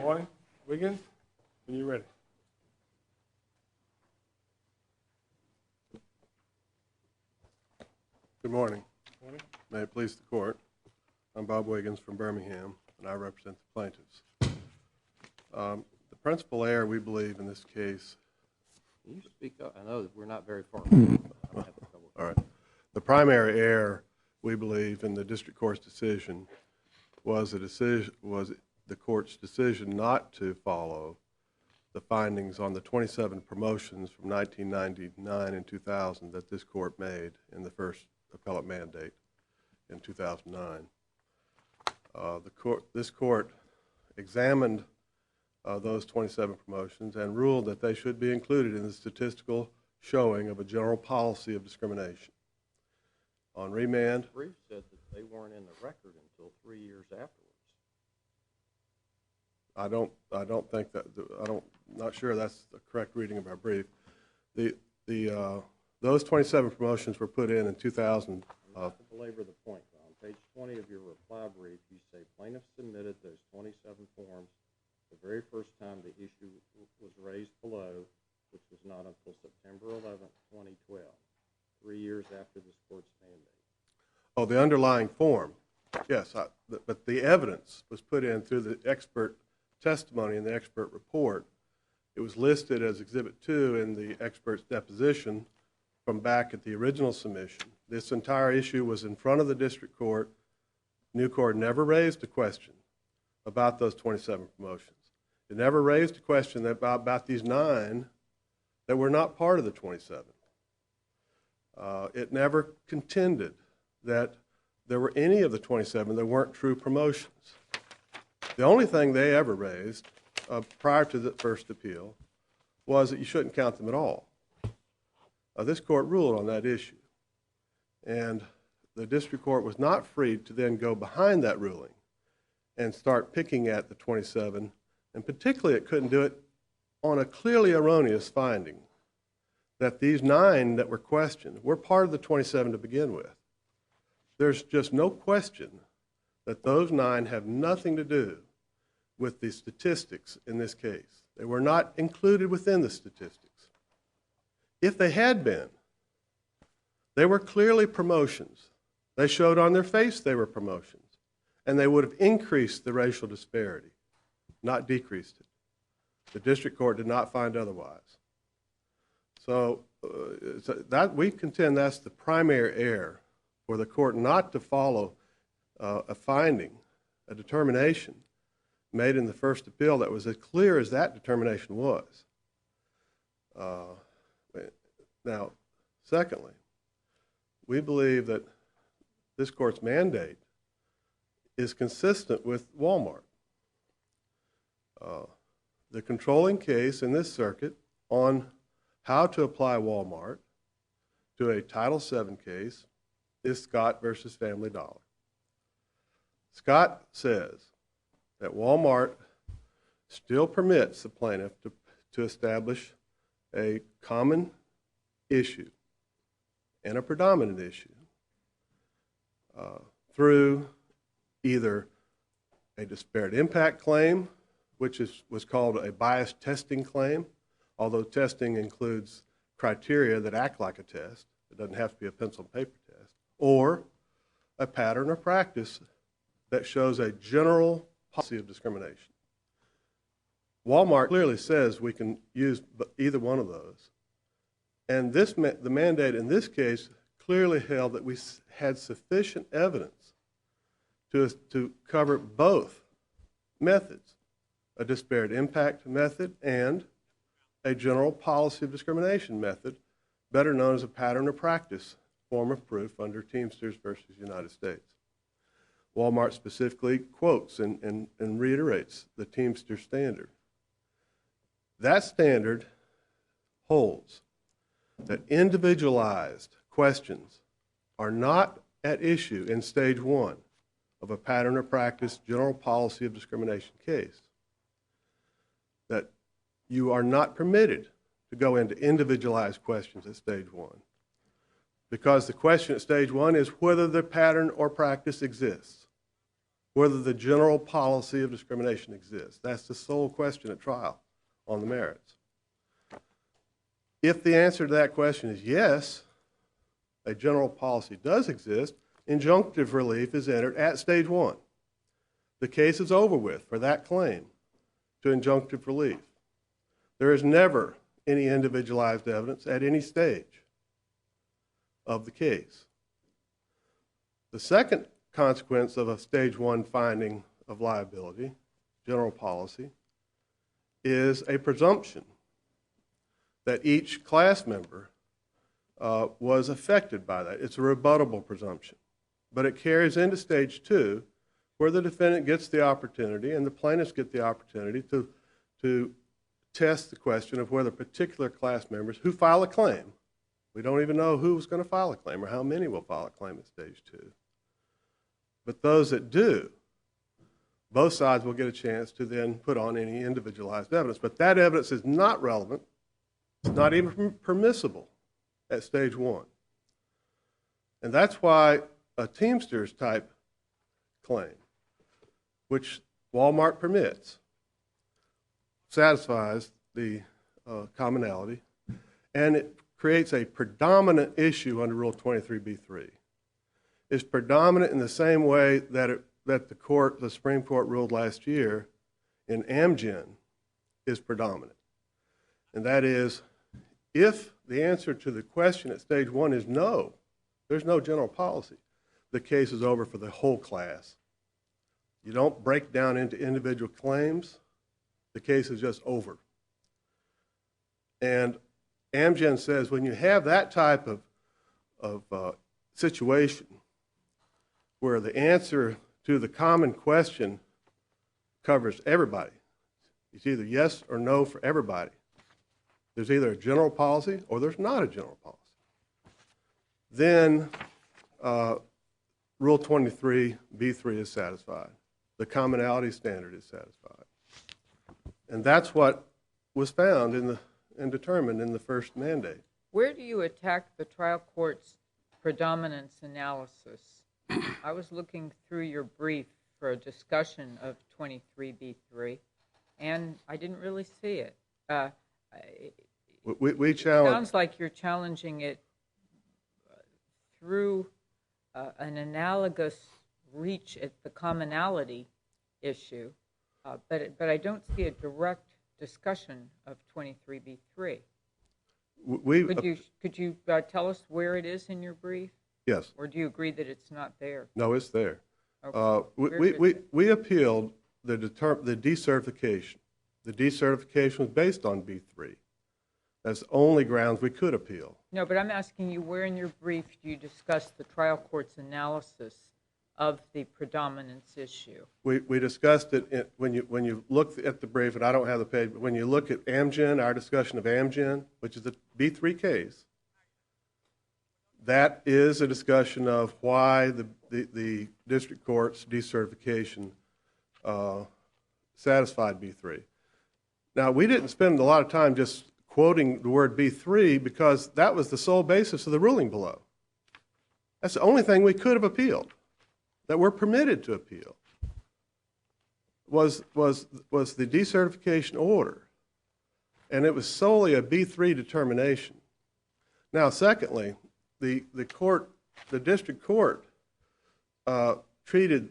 morning. Wiggins, when you're ready. Good morning. May it please the court. I'm Bob Wiggins from Birmingham, and I represent the plaintiffs. The principal error we believe in this case. Can you speak up? I know that we're not very far. All right. The primary error we believe in the district court's decision was the court's decision not to follow the findings on the 27 promotions from 1999 and 2000 that this court made in the first appellate mandate in 2009. This court examined those 27 promotions and ruled that they should be included in the statistical showing of a general policy of discrimination. On remand, The brief said that they weren't in the record until 3 years afterwards. Not sure that's the correct reading of our brief. Those 27 promotions were put in 2000. Not to belabor the point, on page 20 of your reply brief, you say plaintiffs submitted those 27 forms the very first time the issue was raised below, which was not until September 11th, 2012, 3 years after this court's mandate. Oh, the underlying form. Yes, but the evidence was put in through the expert testimony in the expert report. It was listed as Exhibit 2 in the expert's deposition from back at the original submission. This entire issue was in front of the district court. Nucor never raised a question about those 27 promotions. It never raised a question about these 9 that were not part of the 27. It never contended that there were any of the 27 that weren't true promotions. The only thing they ever raised prior to the first appeal was that you shouldn't count them at all. This court ruled on that issue, and the district court was not free to then go behind that ruling and start picking at the 27, and particularly it couldn't do it on a clearly erroneous finding that these 9 that were questioned were part of the 27 to begin with. There's just no question that those 9 have nothing to do with the statistics in this case. They were not included within the statistics. If they had been, they were clearly promotions. They showed on their face they were promotions, and they would have increased the racial disparity, not decreased it. The district court did not find otherwise. So that we contend that's the primary error for the court not to follow a finding, a determination made in the first appeal that was as clear as that determination was. Now, secondly, we believe that this court's mandate is consistent with Walmart. The controlling case in this circuit on how to apply Walmart to a Title VII case is Scott versus Family Dollar. Scott says that Walmart still permits the plaintiff to establish a common issue and a predominant issue through either a disparate impact claim, which was called a biased testing claim, although testing includes criteria that act like a test. It doesn't have to be a pencil and paper test, or a pattern or practice that shows a general policy of discrimination. Walmart clearly says we can use either one of those. And the mandate in this case clearly held that we had sufficient evidence to cover both methods, a disparate impact method and a general policy of discrimination method, better known as a pattern or practice form of proof under Teamsters versus United States. Walmart specifically quotes and reiterates the Teamster standard. That standard holds that individualized questions are not at issue in stage 1 of a pattern or practice general policy of discrimination case. That you are not permitted to go into individualized questions at stage 1, because the question at stage 1 is whether the pattern or practice exists. whether the general policy of discrimination exists. That's the sole question at trial on the merits. If the answer to that question is yes, a general policy does exist, injunctive relief is entered at stage 1. The case is over with for that claim to injunctive relief. There is never any individualized evidence at any stage of the case. The second consequence of a stage 1 finding of liability, general policy, is a presumption that each class member was affected by that. It's a rebuttable presumption. But it carries into stage 2, where the defendant gets the opportunity and the plaintiffs get the opportunity to test the question of whether particular class members who file a claim, we don't even know who's going to file a claim or how many will file a claim at stage 2. But those that do, both sides will get a chance to then put on any individualized evidence. But that evidence is not relevant. It's not even permissible at stage 1. And that's why a Teamsters type claim, which Walmart permits, satisfies the commonality, and it creates a predominant issue under Rule 23b-3. It's predominant in the same way that the Supreme Court ruled last year in Amgen is predominant. And that is, if the answer to the question at stage 1 is no, there's no general policy, the case is over for the whole class. You don't break down into individual claims, the case is just over. And Amgen says when you have that type of situation where the answer to the common question covers everybody, it's either yes or no for everybody. There's either a general policy or there's not a general policy. Then Rule 23b-3 is satisfied. The commonality standard is satisfied. And that's what was found and determined in the first mandate. Where do you attack the trial court's predominance analysis? I was looking through your brief for a discussion of 23b-3, and I didn't really see it. We challenge. It sounds like you're challenging it through an analogous reach at the commonality issue, but I don't see a direct discussion of 23b-3. Could you tell us where it is in your brief? Yes. Or do you agree that it's not there? No, it's there. Okay. We appealed the decertification. The decertification was based on B3. That's the only grounds we could appeal. No, but I'm asking you, where in your brief do you discuss the trial court's analysis of the predominance issue? We discussed it when you look at the brief, and I don't have the page, but when you look at Amgen, our discussion of Amgen, which is the B3 case, that is a discussion of why the district court's decertification satisfied B3. Now, we didn't spend a lot of time just quoting the word B3 because that was the sole basis of the ruling below. That's the only thing we could have appealed, that we're permitted to appeal, was the decertification order. And it was solely a B3 determination. Now, secondly, the district court treated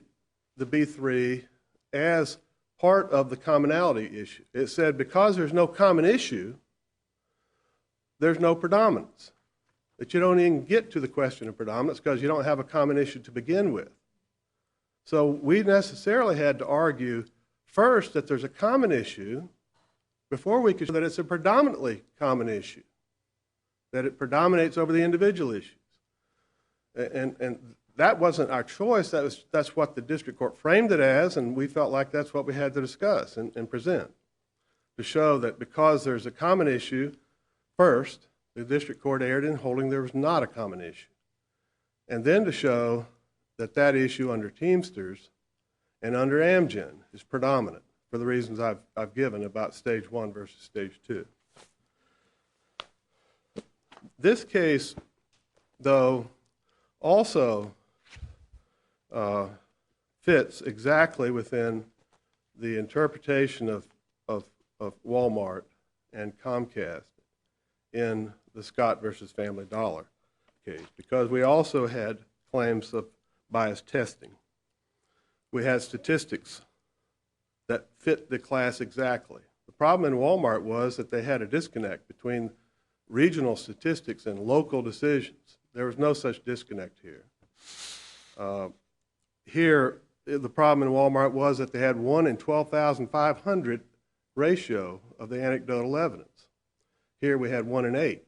the B3 as part of the commonality issue. It said because there's no common issue, there's no predominance. That you don't even get to the question of predominance because you don't have a common issue to begin with. So we necessarily had to argue first that there's a common issue before we could show that it's a predominantly common issue, that it predominates over the individual issues. And that wasn't our choice. That's what the district court framed it as, and we felt like that's what we had to discuss and present, to show that because there's a common issue, first, the district court erred in holding there was not a common issue. And then to show that that issue under Teamsters and under Amgen is predominant for the reasons I've given about stage 1 versus stage 2. This case, though, also fits exactly within the interpretation of Walmart and Comcast in the Scott versus Family Dollar case, because we also had claims of biased testing. We had statistics that fit the class exactly. The problem in Walmart was that they had a disconnect between regional statistics and local decisions. There was no such disconnect here. Here, the problem in Walmart was that they had 1 in 12,500 ratio of the anecdotal evidence. Here we had 1 in 8,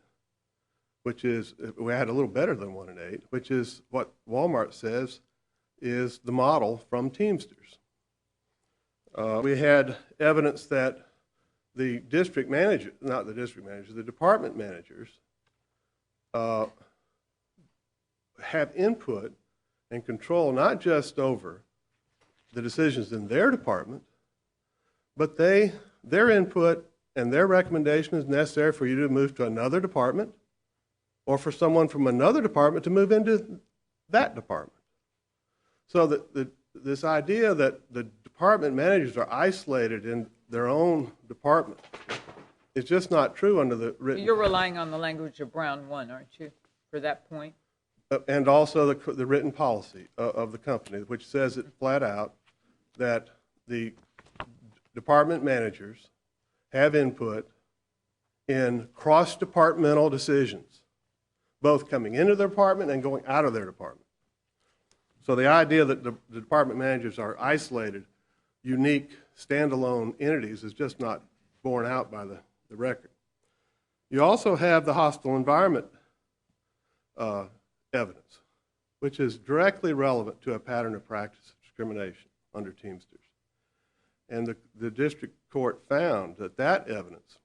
which is, we had a little better than 1 in 8, which is what Walmart says is the model from Teamsters. We had evidence that the district manager, not the district manager, the department managers have input and control not just over the decisions in their department, but their input and their recommendation is necessary for you to move to another department or for someone from another department to move into that department. So this idea that the department managers are isolated in their own department is just not true under the written. You're relying on the language of Brown 1, aren't you, for that point? And also the written policy of the company, which says it flat out that the department managers have input in cross-departmental decisions, both coming into their department and going out of their department. So the idea that the department managers are isolated, unique, standalone entities is just not borne out by the record. You also have the hostile environment evidence, which is directly relevant to a pattern of practice of discrimination under Teamsters. And the district court found that that evidence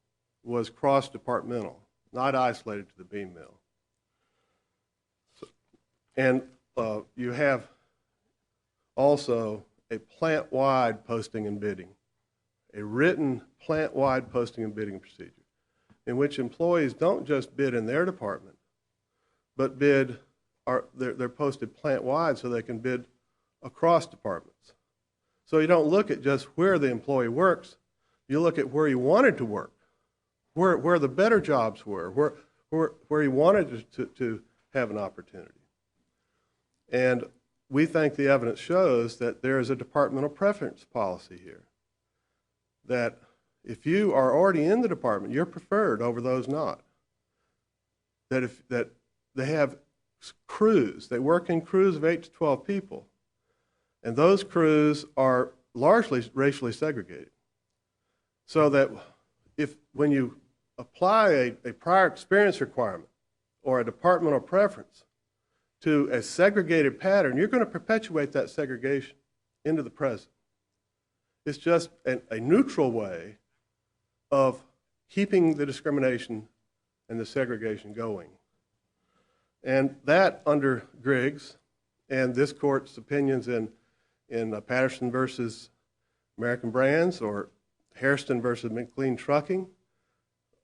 was cross-departmental, not isolated to the beam mill. And you have also a plant-wide posting and bidding, a written plant-wide posting and bidding procedure in which employees don't just bid in their department, but they're posted plant-wide so they can bid across departments. So you don't look at just where the employee works, you look at where he wanted to work, where the better jobs were, where he wanted to have an opportunity. And we think the evidence shows that there is a departmental preference policy here, that if you are already in the department, you're preferred over those not. That they have crews, they work in crews of 8 to 12 people, and those crews are largely racially segregated. So that when you apply a prior experience requirement or a departmental preference to a segregated pattern, you're going to perpetuate that segregation into the present. It's just a neutral way of keeping the discrimination and the segregation going. And that, under Griggs and this court's opinions in Patterson versus American Brands or Hairston versus McLean Trucking,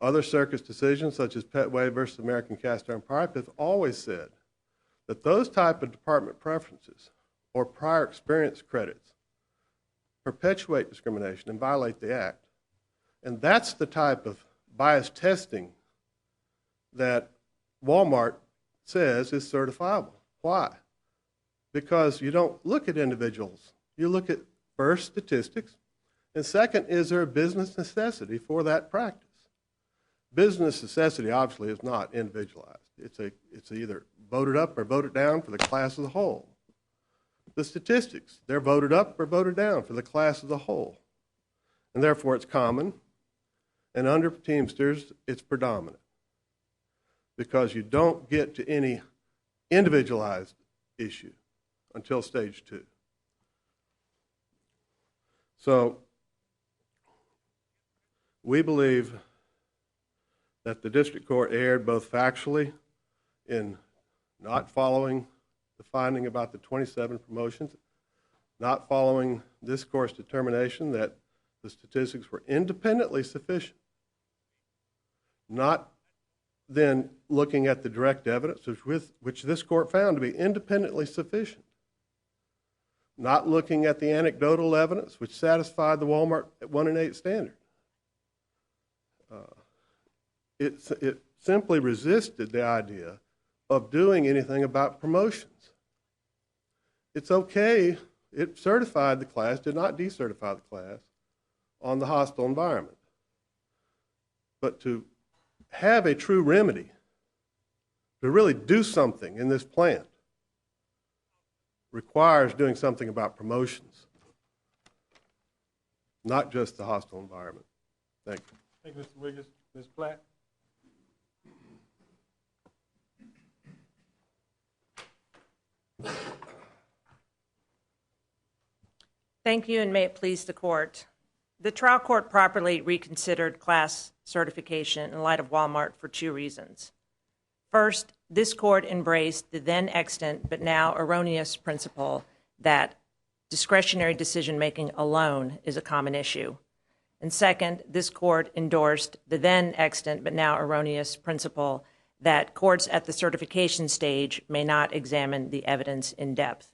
other circuits decisions such as Petway versus American Cast Iron Pipe have always said that those type of department preferences or prior experience credits perpetuate discrimination and violate the act. And that's the type of bias testing that Walmart says is certifiable. Why? Because you don't look at individuals. You look at, first, statistics, and second, is there a business necessity for that practice? Business necessity, obviously, is not individualized. It's either voted up or voted down for the class as a whole. The statistics, they're voted up or voted down for the class as a whole. And therefore, it's common, and under Teamsters, it's predominant, because you don't get to any individualized issue until stage 2. So we believe that the district court erred both factually in not following the finding about the 27 promotions, not following this court's determination that the statistics were independently sufficient, not then looking at the direct evidence, which this court found to be independently sufficient. not looking at the anecdotal evidence which satisfied the Walmart 1 in 8 standard. It simply resisted the idea of doing anything about promotions. It's okay, it certified the class, did not decertify the class on the hostile environment. But to have a true remedy, to really do something in this plant, requires doing something about promotions, not just the hostile environment. Thank you. Thank you, Mr. Wiggins. Ms. Platt? Thank you, and may it please the court. The trial court properly reconsidered class certification in light of Walmart for 2 reasons. First, this court embraced the then extant but now erroneous principle that discretionary decision-making alone is a common issue. And second, this court endorsed the then extant but now erroneous principle that courts at the certification stage may not examine the evidence in depth.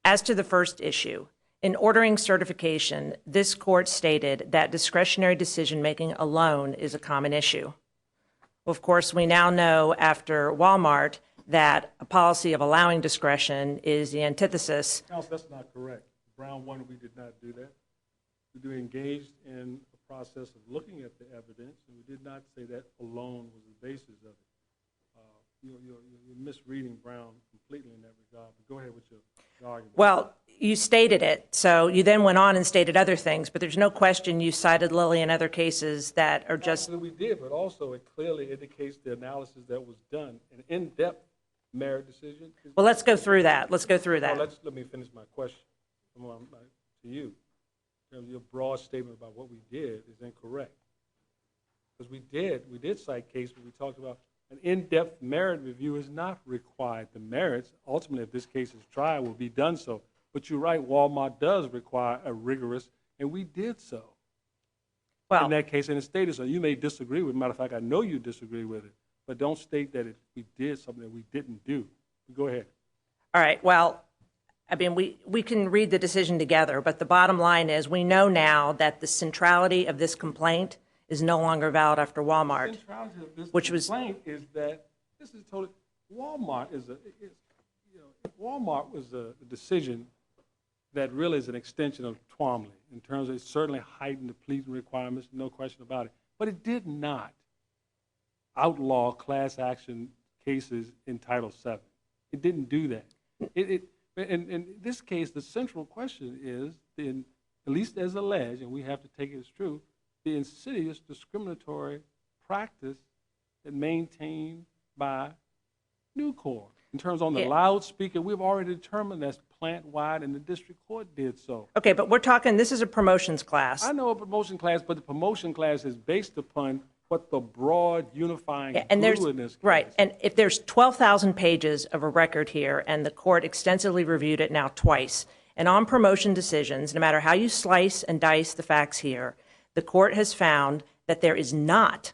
As to the first issue, in ordering certification, this court stated that discretionary decision-making alone is a common issue. Well, of course, we now know after Walmart that a policy of allowing discretion is the antithesis. Counsel, that's not correct. Brown 1, we did not do that. We engaged in a process of looking at the evidence, and we did not say that alone was the basis of it. You're misreading Brown completely in that regard, but go ahead with your argument. Well, you stated it, so you then went on and stated other things, but there's no question you cited Lilly and other cases that are just... Absolutely we did, but also it clearly indicates the analysis that was done, an in-depth merit decision. Well, let's go through that. Let's go through that. Well, let me finish my question to you. Your broad statement about what we did is incorrect. Because we did cite cases where we talked about an in-depth merit review is not required. The merits, ultimately, if this case is tried, will be done so. But you're right, Walmart does require a rigorous, and we did so. Well, in that case, and it stated so. You may disagree with it. Matter of fact, I know you disagree with it. But don't state that we did something that we didn't do. Go ahead. All right. Well, I mean, we can read the decision together, but the bottom line is we know now that the centrality of this complaint is no longer valid after Walmart. The centrality of this which was complaint is that this is totally Walmart Walmart was a decision that really is an extension of Twombly in terms of it certainly heightened the pleading requirements, no question about it. But it did not outlaw class action cases in Title VII. It didn't do that. In this case, the central question is, at least as alleged, and we have to take it as true, the insidious discriminatory practice that maintained by Nucor. In terms on the loudspeaker, we've already determined that's plant-wide, and the district court did so. Okay, but we're talking, this is a promotions class. I know a promotion class, but the promotion class is based upon what the broad unifying and glue in this case. Right, and if there's 12,000 pages of a record here, and the court extensively reviewed it now twice, and on promotion decisions, no matter how you slice and dice the facts here, the court has found that there is not,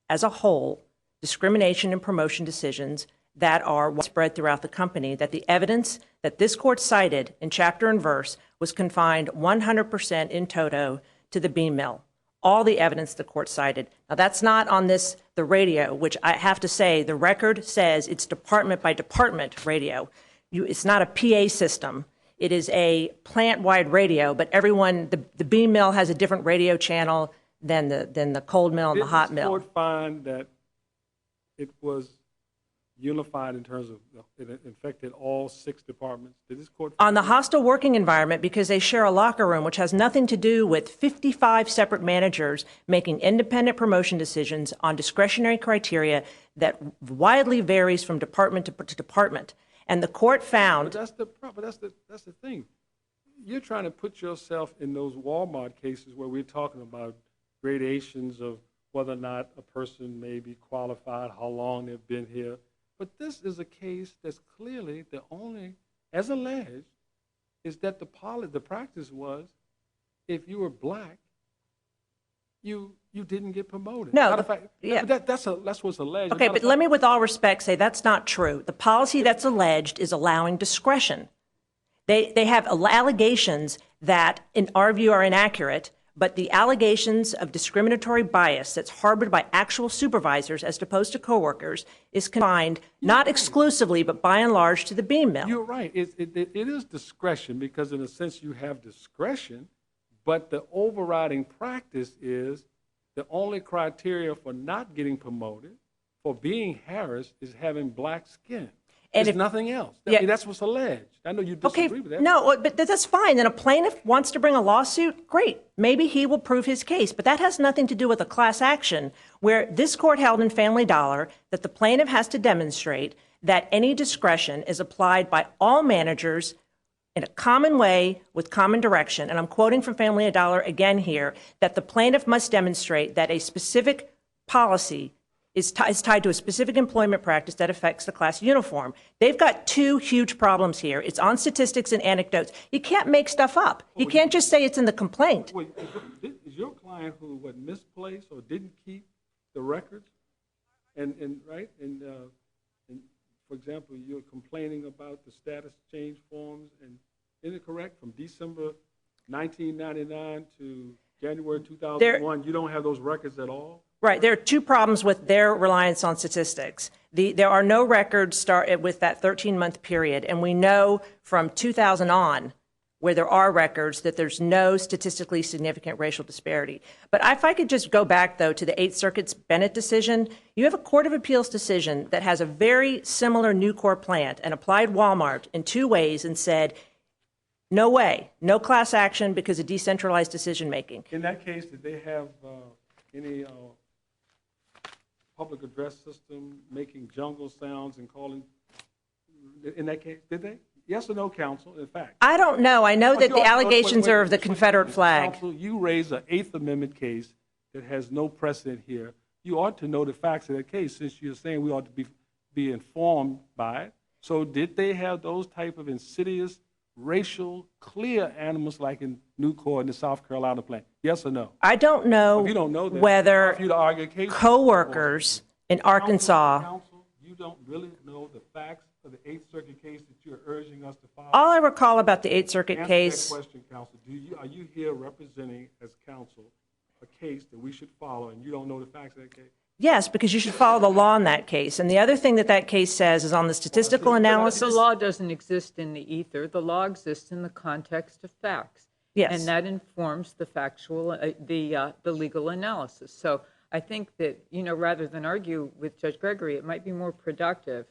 as a whole, discrimination in promotion decisions that are spread throughout the company, that the evidence that this court cited in chapter and verse was confined 100% in toto to the beam mill. All the evidence the court cited. Now, that's not on the radio, which I have to say, the record says it's department by department radio. It's not a PA system. It is a plant-wide radio, but everyone, the beam mill has a different radio channel than the cold mill and the hot mill. Did this court find that it was unified in terms of it infected all 6 departments? Did this court on the hostile working environment, because they share a locker room, which has nothing to do with 55 separate managers making independent promotion decisions on discretionary criteria that widely varies from department to department. And the court found... But that's the thing. You're trying to put yourself in those Walmart cases where we're talking about gradations of whether or not a person may be qualified, how long they've been here. But this is a case that's clearly the only, as alleged, is that the practice was if you were black, you didn't get promoted. No, that's what's alleged. Okay, but let me, with all respect, say that's not true. The policy that's alleged is allowing discretion. They have allegations that, in our view, are inaccurate, but the allegations of discriminatory bias that's harbored by actual supervisors as opposed to coworkers is confined not exclusively, but by and large, to the beam mill. You're right. It is discretion because, in a sense, you have discretion, but the overriding practice is the only criteria for not getting promoted, for being harassed, is having black skin. And There's nothing else. I Yeah. mean, that's what's alleged. I know you Okay, disagree with that. no, but that's fine. And a plaintiff wants to bring a lawsuit, great. Maybe he will prove his case. But that has nothing to do with a class action where this court held in Family Dollar that the plaintiff has to demonstrate that any discretion is applied by all managers in a common way with common direction. And I'm quoting from Family Dollar again here, that the plaintiff must demonstrate that a specific policy is tied to a specific employment practice that affects the class uniform. They've got two huge problems here. It's on statistics and anecdotes. You can't make stuff up. You can't just say it's in the complaint. Wait, is your client who misplaced or didn't keep the records? And for example, you're complaining about the status change forms, and is it correct from December 1999 to January 2001, you don't have those records at all? Right. There are two problems with their reliance on statistics. There are no records started with that 13-month period, and we know from 2000 on, where there are records, that there's no statistically significant racial disparity. But if I could just go back, though, to the Eighth Circuit's Bennett decision, you have a Court of Appeals decision that has a very similar Nucor plant and applied Walmart in two ways and said, no way, no class action because of decentralized decision-making. In that case, did they have any public address system making jungle sounds and calling? In that case, did they? Yes or no, counsel, in fact? I don't know. I know that the Wait, allegations are of the wait, Confederate flag. Counsel, you raise an Eighth Amendment case that has no precedent here. You ought to know the facts of that case, since you're saying we ought to be informed by it. So did they have those type of insidious, racial, clear animals like in Nucor in the South Carolina plant? Yes or no? I don't know, If you don't know that, whether it's for you to argue a case. coworkers in Arkansas. Counsel, you don't really know the facts of the Eighth Circuit case that you're urging us to follow? All I recall about the Eighth Circuit Answer case. that question, counsel. Are you here representing, as counsel, a case that we should follow, and you don't know the facts of that case? Yes, because you should follow the law in that case. And the other thing that case says is on the statistical analysis. The law doesn't exist in the ether. The law exists in the context of facts. Yes. And that informs the factual, the legal analysis. So I think that, rather than argue with Judge Gregory, it might be more productive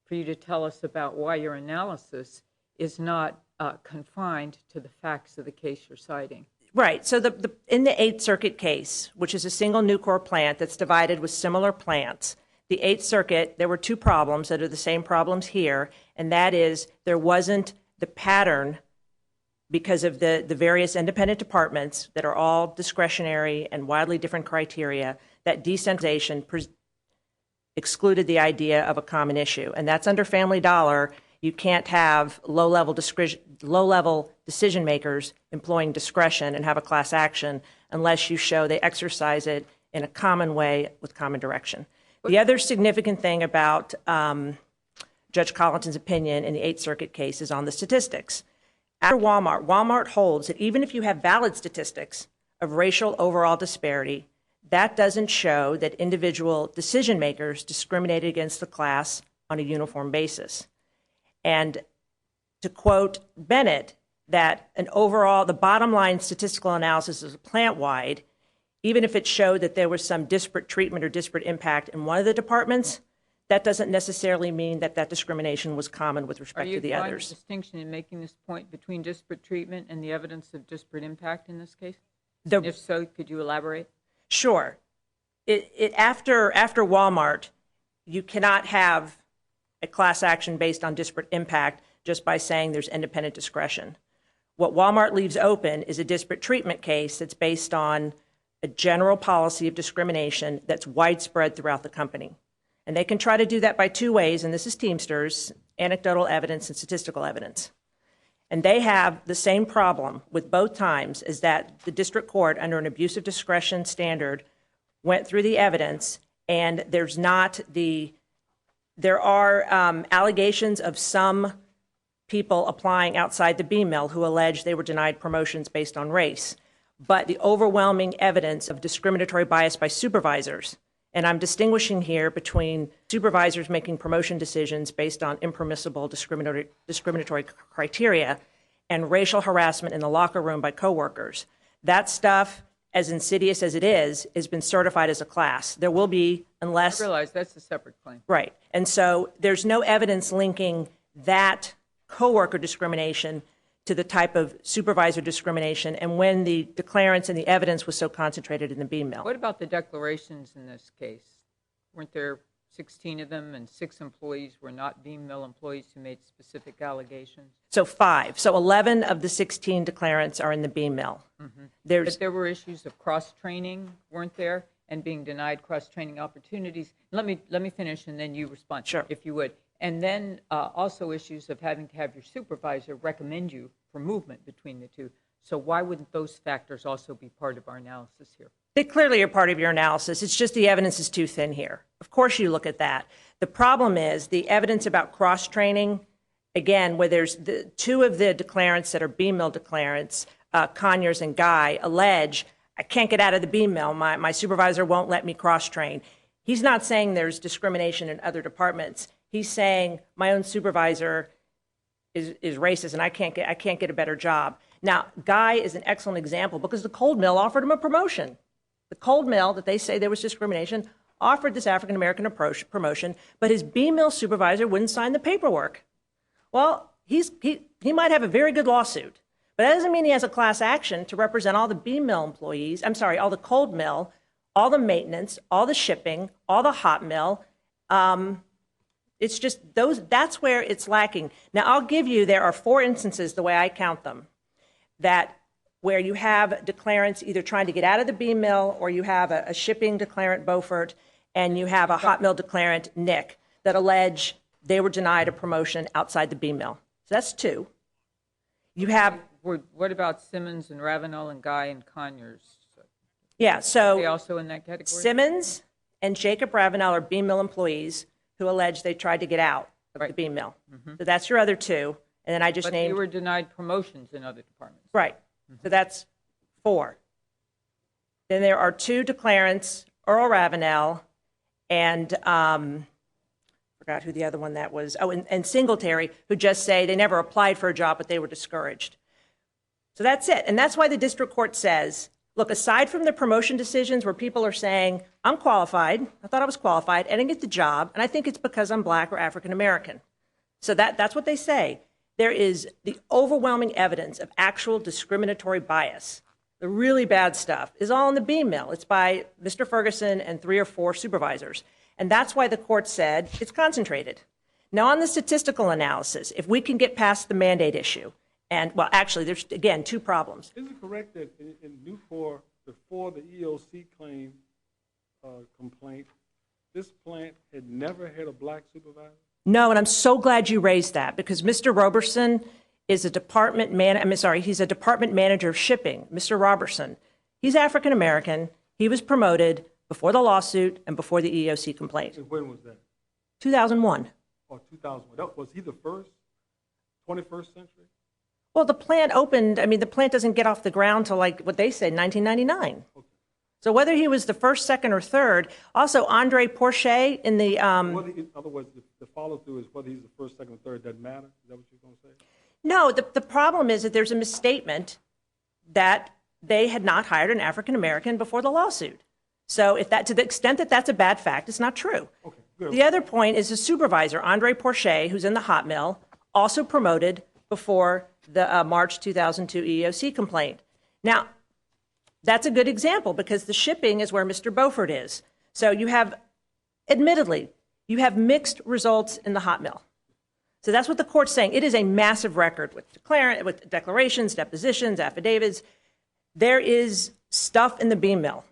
for you to tell us about why your analysis is not confined to the facts of the case you're citing. Right. So in the Eighth Circuit case, which is a single Nucor plant that's divided with similar plants, the Eighth Circuit, there were two problems that are the same problems here, and that is there wasn't the pattern because of the various independent departments that are all discretionary and widely different criteria, that decentralization excluded the idea of a common issue. And that's under Family Dollar. You can't have low-level decision makers employing discretion and have a class action unless you show they exercise it in a common way with common direction. The other significant thing about Judge Collinson's opinion in the Eighth Circuit case is on the statistics. After Walmart holds that even if you have valid statistics of racial overall disparity, that doesn't show that individual decision makers discriminated against the class on a uniform basis. And to quote Bennett, that the bottom line statistical analysis is plant-wide, even if it showed that there was some disparate treatment or disparate impact in one of the departments, that doesn't necessarily mean that discrimination was common with respect to the others. Are you drawing a distinction in making this point between disparate treatment and the evidence of disparate impact in this case? And if so, could you elaborate? Sure. After Walmart, you cannot have a class action based on disparate impact just by saying there's independent discretion. What Walmart leaves open is a disparate treatment case that's based on a general policy of discrimination that's widespread throughout the company. And they can try to do that by two ways, and this is Teamsters, anecdotal evidence and statistical evidence. And they have the same problem with both times, is that the district court, under an abuse of discretion standard, went through the evidence, and there are allegations of some people applying outside the beam mill who allege they were denied promotions based on race, but the overwhelming evidence of discriminatory bias by supervisors. And I'm distinguishing here between supervisors making promotion decisions based on impermissible discriminatory criteria and racial harassment in the locker room by coworkers. That stuff, as insidious as it is, has been certified as a class. There will be, unless... I realize that's a separate claim. Right. And so there's no evidence linking that coworker discrimination to the type of supervisor discrimination and when the declarants and the evidence was so concentrated in the beam mill. What about the declarations in this case? Weren't there 16 of them and 6 employees were not beam mill employees who made specific allegations? So 5. So 11 of the 16 declarants are in the beam mill. But there were issues of cross-training, weren't there? And being denied cross-training opportunities. Let me finish and then you respond, Sure. if you would. And then also issues of having to have your supervisor recommend you for movement between the two. So why wouldn't those factors also be part of our analysis here? They clearly are part of your analysis. It's just the evidence is too thin here. Of course you look at that. The problem is the evidence about cross-training, again, where there's the 2 of the declarants that are beam mill declarants, Conyers and Guy, allege, I can't get out of the beam mill. My supervisor won't let me cross-train. He's not saying there's discrimination in other departments. He's saying my own supervisor is racist and I can't get a better job. Now, Guy is an excellent example because the cold mill offered him a promotion. The cold mill that they say there was discrimination offered this African-American promotion, but his beam mill supervisor wouldn't sign the paperwork. Well, he might have a very good lawsuit, but that doesn't mean he has a class action to represent all the beam mill employees, all the cold mill, all the maintenance, all the shipping, all the hot mill. It's just that's where it's lacking. Now, I'll give you, there are 4 instances, the way I count them, that where you have declarants either trying to get out of the beam mill or you have a shipping declarant, Beaufort, and you have a hot mill declarant, Nick, that allege they were denied a promotion outside the beam mill. So that's 2. You have... What about Simmons and Ravenel and Guy and Conyers? Yeah, so... Are they also in that category? Simmons and Jacob Ravenel are beam mill employees who allege they tried to get out of the beam mill. So that's your other 2. And then I just named... But they were denied promotions in other departments. Right. So that's 4. Then there are 2 declarants, Earl Ravenel and forgot who the other one that was. Oh, and Singletary, who just say they never applied for a job, but they were discouraged. So that's it. And that's why the district court says, look, aside from the promotion decisions where people are saying, I'm qualified, I thought I was qualified, I didn't get the job, and I think it's because I'm black or African American. So that's what they say. There is the overwhelming evidence of actual discriminatory bias. The really bad stuff is all in the beam mill. It's by Mr. Ferguson and 3 or 4 supervisors. And that's why the court said it's concentrated. Now, on the statistical analysis, if we can get past the mandate issue, and, well, actually, there's, again, 2 problems. Is it correct that in Nucor, before the EOC claim complaint, this plant had never had a black supervisor? No, and I'm so glad you raised that because Mr. Roberson is a he's a department manager of shipping. Mr. Roberson, he's African American. He was promoted before the lawsuit and before the EEOC complaint. And when was that? 2001. Or 2001. Was he the first 21st century? Well, the plant opened, the plant doesn't get off the ground till like what they said, 1999. Okay. So whether he was the first, second, or third, also Andre Porcher in the... in other words, the follow-through is whether he's the first, second, or third doesn't matter? Is that what you're going to say? No, the problem is that there's a misstatement that they had not hired an African American before the lawsuit. So if that, to the extent that that's a bad fact, it's not true. Okay, good. The other point is the supervisor, Andre Porcher, who's in the hot mill, also promoted before the March 2002 EEOC complaint. Now, that's a good example because the shipping is where Mr. Beaufort is. So you have, admittedly, you have mixed results in the hot mill. So that's what the court's saying. It is a massive record with declarations, depositions, affidavits. There is stuff in the beam mill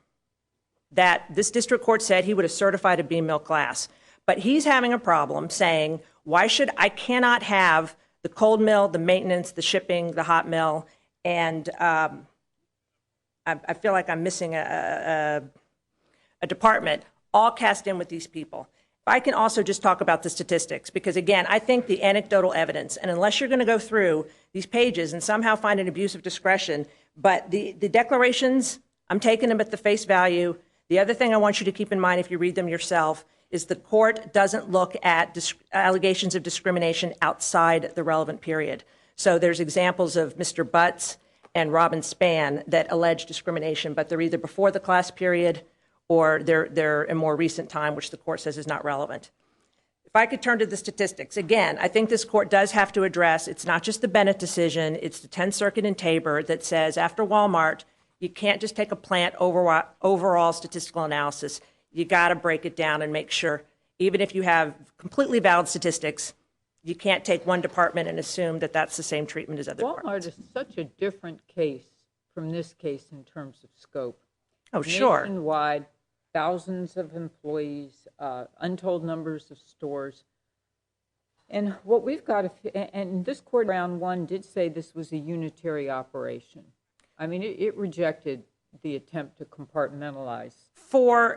that this district court said he would have certified a beam mill class. But he's having a problem saying, I cannot have the cold mill, the maintenance, the shipping, the hot mill, and I feel like I'm missing a department, all cast in with these people. I can also just talk about the statistics, because again, I think the anecdotal evidence, and unless you're going to go through these pages and somehow find an abuse of discretion, but the declarations, I'm taking them at the face value. The other thing I want you to keep in mind if you read them yourself is the court doesn't look at allegations of discrimination outside the relevant period. So there's examples of Mr. Butts and Robin Spann that allege discrimination, but they're either before the class period or they're in more recent time, which the court says is not relevant. If I could turn to the statistics, again, I think this court does have to address, it's not just the Bennett decision, it's the 10th Circuit in Tabor that says after Walmart, you can't just take a plant overall statistical analysis. You got to break it down and make sure, even if you have completely valid statistics, you can't take one department and assume that that's the same treatment as other departments. Walmart is such a different case from this case in terms of scope. Oh, sure. Nationwide, thousands of employees, untold numbers of stores. And what we've got, and this court round one did say this was a unitary operation. I mean, it rejected the attempt to compartmentalize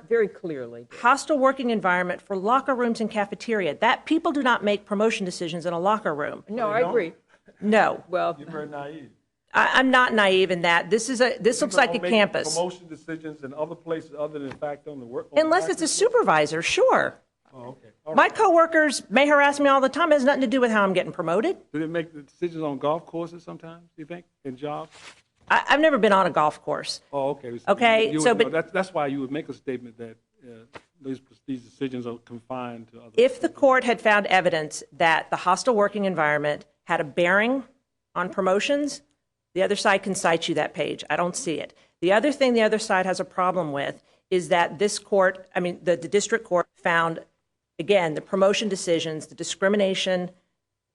very clearly. Hostile working environment for locker rooms and cafeteria. That people do not make promotion decisions in a locker room. No, I agree. No. Well, You're very naive. I'm not naive in that. This looks like a Make campus. Promotion decisions in other places other than, in fact, on the work. Unless it's a supervisor, sure. Oh, okay. All My right. coworkers may harass me all the time. It has nothing to do with how I'm getting promoted. Do they make the decisions on golf courses sometimes, do you think, in jobs? I've never been on a golf course. Oh, okay. Okay, You so, would- but- that's why you would make a statement that these decisions are confined to other. If the court had found evidence that the hostile working environment had a bearing on promotions, the other side can cite you that page. I don't see it. The other thing the other side has a problem with is that this court, the district court found, again, the promotion decisions, the discrimination,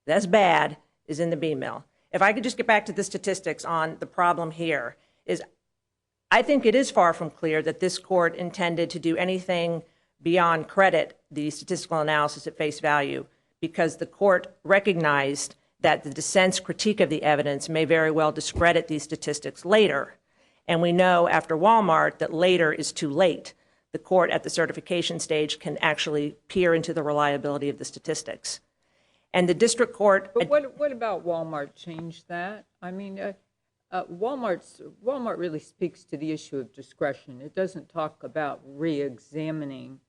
that's bad, is in the B mill. If I could just get back to the statistics on the problem here, is I think it is far from clear that this court intended to do anything beyond credit the statistical analysis at face value, because the court recognized that the dissent's critique of the evidence may very well discredit these statistics later. And we know after Walmart that later is too late. The court at the certification stage can actually peer into the reliability of the statistics. And the district court... But what about Walmart changed that? I mean, Walmart really speaks to the issue of discretion. It doesn't talk about re-examining.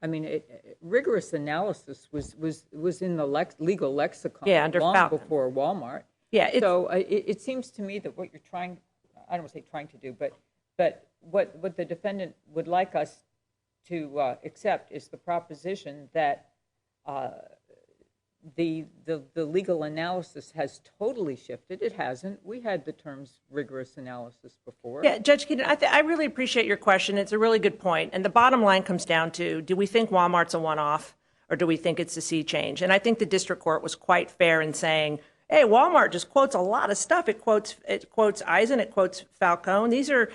I mean, rigorous analysis was in the legal lexicon under long Falcon. before Walmart. Yeah, So it seems to me that what you're trying, I don't want to say trying to do, but what the defendant would like us to accept is the proposition that the legal analysis has totally shifted. It hasn't. We had the terms rigorous analysis before. Yeah, Judge Quinton, I really appreciate your question. It's a really good point. And the bottom line comes down to, do we think Walmart's a one-off, or do we think it's a sea change? And I think the district court was quite fair in saying, hey, Walmart just quotes a lot of stuff. It quotes Eisen, it quotes Falcone. These are...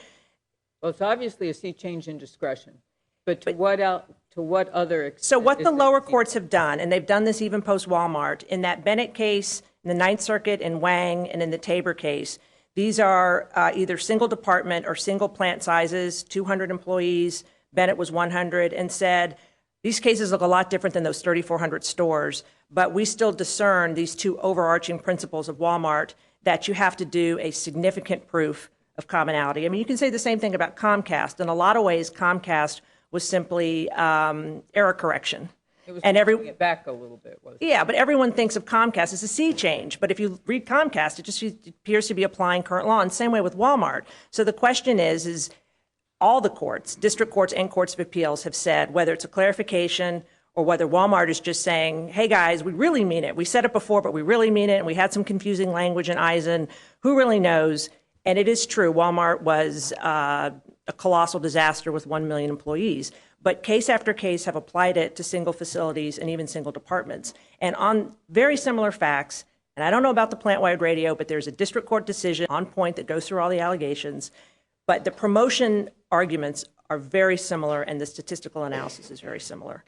Well, it's obviously a sea change in discretion. But to what else? To what other extent? So what the lower courts have done, and they've done this even post-Walmart, in that Bennett case, in the Ninth Circuit, in Wang, and in the Tabor case, these are either single department or single plant sizes, 200 employees. Bennett was 100, and said, these cases look a lot different than those 3,400 stores, but we still discern these two overarching principles of Walmart, that you have to do a significant proof of commonality. I mean, you can say the same thing about Comcast. In a lot of ways, Comcast was simply error correction. It was and bringing it back a little bit. Yeah, but everyone thinks of Comcast as a sea change. But if you read Comcast, it just appears to be applying current law. And same way with Walmart. So the question is all the courts, district courts and courts of appeals, have said, whether it's a clarification or whether Walmart is just saying, hey guys, we really mean it. We said it before, but we really mean it. And we had some confusing language in Eisen. Who really knows? And it is true, Walmart was a colossal disaster with 1 million employees. But case after case have applied it to single facilities and even single departments. And on very similar facts, and I don't know about the plant-wide radio, but there's a district court decision on point that goes through all the allegations. But the promotion arguments are very similar, and the statistical analysis is very similar.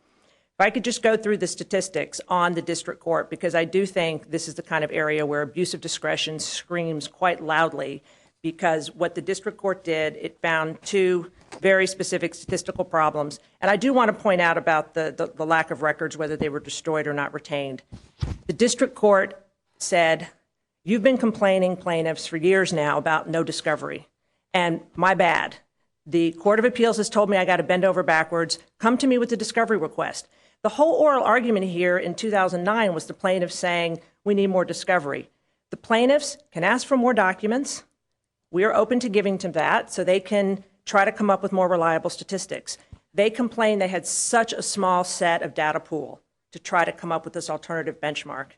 If I could just go through the statistics on the district court, because I do think this is the kind of area where abuse of discretion screams quite loudly, because what the district court did, it found two very specific statistical problems. And I do want to point out about the lack of records, whether they were destroyed or not retained. The district court said, you've been complaining, plaintiffs, for years now about no discovery. And my bad. The Court of Appeals has told me I got to bend over backwards. Come to me with a discovery request. The whole oral argument here in 2009 was the plaintiffs saying, we need more discovery. The plaintiffs can ask for more documents. We are open to giving to that so they can try to come up with more reliable statistics. They complained they had such a small set of data pool to try to come up with this alternative benchmark.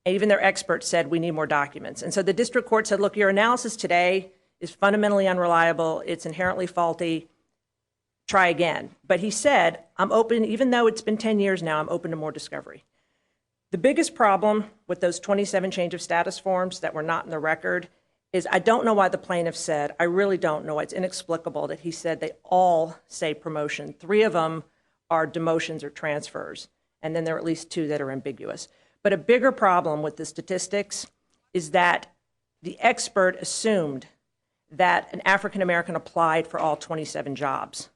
And even their experts said we need more documents. And so the district court said, look, your analysis today is fundamentally unreliable. It's inherently faulty. Try again. But he said, I'm open, even though it's been 10 years now, I'm open to more discovery. The biggest problem with those 27 change of status forms that were not in the record is I don't know why the plaintiff said, I really don't know. It's inexplicable that he said they all say promotion. 3 of them are demotions or transfers. And then there are at least 2 that are ambiguous. But a bigger problem with the statistics is that the expert assumed that an African American applied for all 27 jobs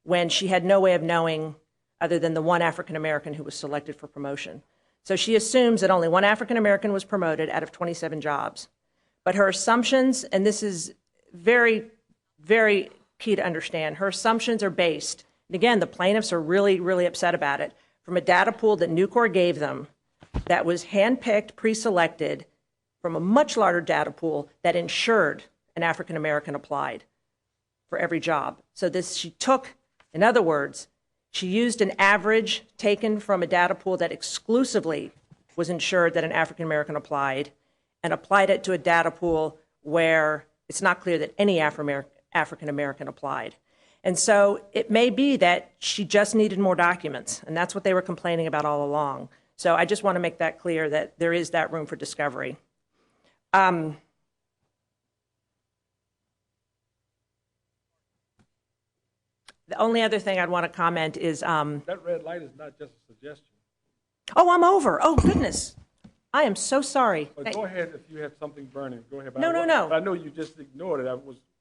when she had no way of knowing other than the one African American who was selected for promotion. So she assumes that only one African American was promoted out of 27 jobs. But her assumptions, and this is very, very key to understand, her assumptions are based, and again, the plaintiffs are really, really upset about it, from a data pool that Nucor gave them that was handpicked, pre-selected from a much larger data pool that ensured an African American applied for every job. So she took, in other words, she used an average taken from a data pool that exclusively was ensured that an African American applied and applied it to a data pool where it's not clear that any African American applied. And so it may be that she just needed more documents, and that's what they were complaining about all along. So I just want to make that clear that there is that room for discovery. The only other thing I'd want to comment is... That red light is not just a suggestion. Oh, I'm over. Oh, goodness. I am so sorry. But go ahead if you have something burning. Go ahead. No. I know you just ignored it.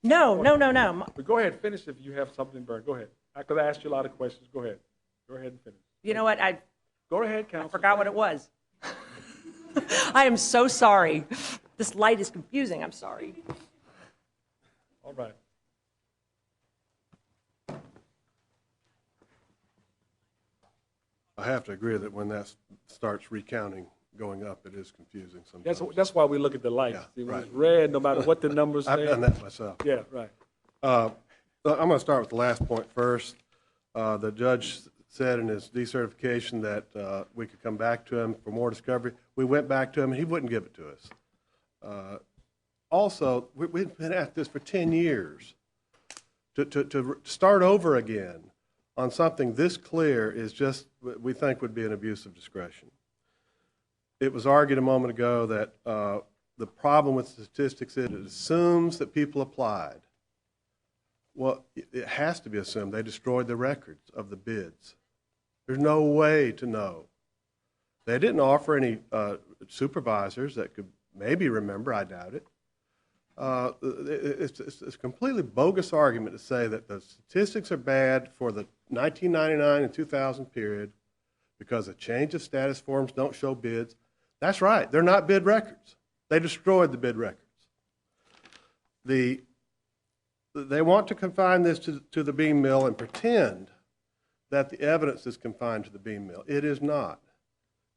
No. But go ahead, finish if you have something burning. Go ahead. Because I asked you a lot of questions. Go ahead. Go ahead and finish. You know what? Go ahead, counsel. I forgot what it was. I am so sorry. This light is confusing. I'm sorry. All right. I have to agree that when that starts recounting, going up, it is confusing sometimes. That's why we look at the lights. Yeah, See, when right. it's red, no matter what the numbers say. I've done that myself. Yeah, right. I'm going to start with the last point first. The judge said in his decertification that we could come back to him for more discovery. We went back to him, and he wouldn't give it to us. Also, we've been at this for 10 years. To start over again on something this clear is just, we think, would be an abuse of discretion. It was argued a moment ago that the problem with statistics is it assumes that people applied. Well, it has to be assumed. They destroyed the records of the bids. There's no way to know. They didn't offer any supervisors that could maybe remember. I doubt it. It's a completely bogus argument to say that the statistics are bad for the 1999 and 2000 period because a change of status forms don't show bids. That's right. They're not bid records. They destroyed the bid records. They want to confine this to the beam mill and pretend that the evidence is confined to the beam mill. It is not.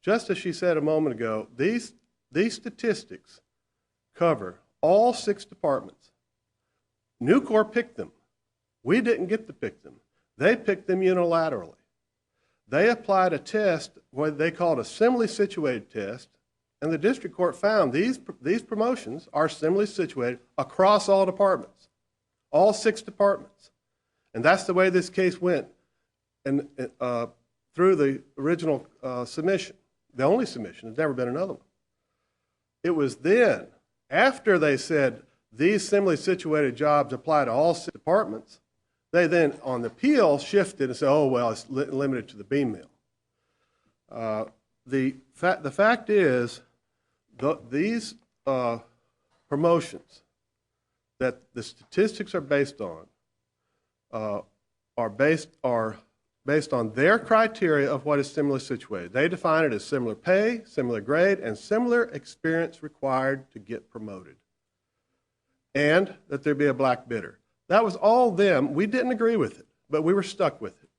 Just as she said a moment ago, these statistics cover all 6 departments. Nucor picked them. We didn't get to pick them. They picked them unilaterally. They applied a test, what they called a similarly situated test, and the district court found these promotions are similarly situated across all departments, all 6 departments. And that's the way this case went and through the original submission, the only submission. There's never been another one. It was then, after they said these similarly situated jobs apply to all 6 departments, they then, on the appeal, shifted and said, oh, well, it's limited to the beam mill. The fact is, these promotions that the statistics are based on are based on their criteria of what is similarly situated. They define it as similar pay, similar grade, and similar experience required to get promoted, and that there be a black bidder. That was all them. We didn't agree with it, but we were stuck with it.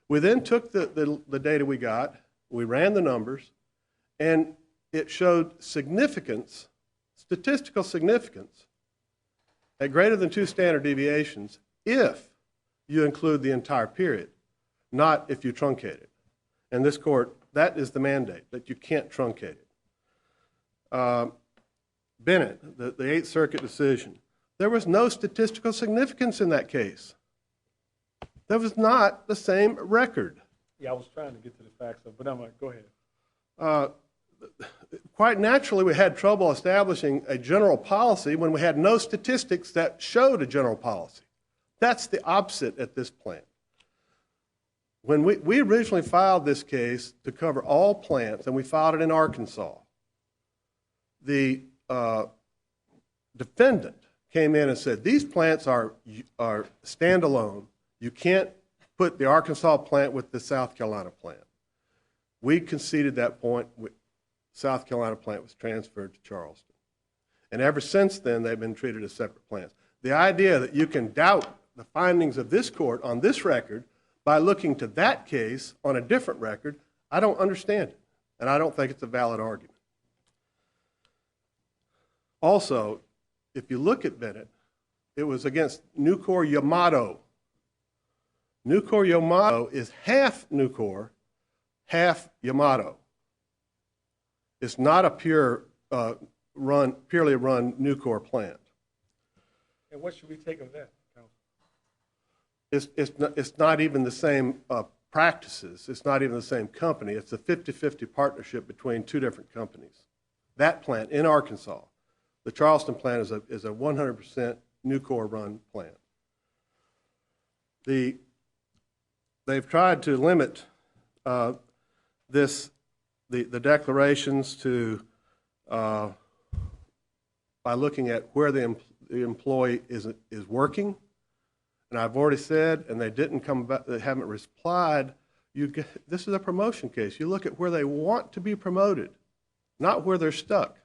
We then took the data we got, we ran the numbers, and it showed significance, statistical significance, at greater than 2 standard deviations if you include the entire period, not if you truncate it. And this court, that is the mandate, that you can't truncate it. Bennett, the 8th Circuit decision, there was no statistical significance in that case. There was not the same record. Yeah, I was trying to get to the facts of it, but I'm like, go ahead. Quite naturally, we had trouble establishing a general policy when we had no statistics that showed a general policy. That's the opposite at this plant. When we originally filed this case to cover all plants, and we filed it in Arkansas, the defendant came in and said, these plants are standalone. You can't put the Arkansas plant with the South Carolina plant. We conceded that point. South Carolina plant was transferred to Charleston. And ever since then, they've been treated as separate plants. The idea that you can doubt the findings of this court on this record by looking to that case on a different record, I don't understand it. And I don't think it's a valid argument. Also, if you look at Bennett, it was against Nucor Yamato. Nucor Yamato is half Nucor, half Yamato. It's not a purely run Nucor plant. And what should we take of that, Counsel? It's not even the same practices. It's not even the same company. It's a 50-50 partnership between 2 different companies. That plant in Arkansas, the Charleston plant is a 100% Nucor-run plant. They've tried to limit the declarations to by looking at where the employee is working. And I've already said, and they didn't come back, they haven't replied, this is a promotion case. You look at where they want to be promoted, not where they're stuck.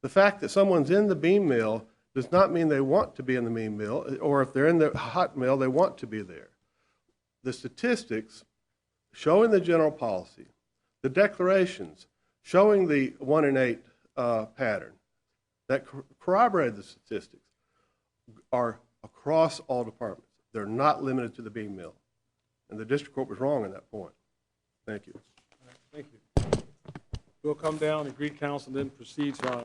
The fact that someone's in the beam mill does not mean they want to be in the beam mill, or if they're in the hot mill, they want to be there. The statistics showing the general policy, the declarations showing the 1 in 8 pattern that corroborated the statistics are across all departments. They're not limited to the beam mill. And the district court was wrong on that point. Thank you. All right, thank you. We'll come down and greet counsel and then proceed to our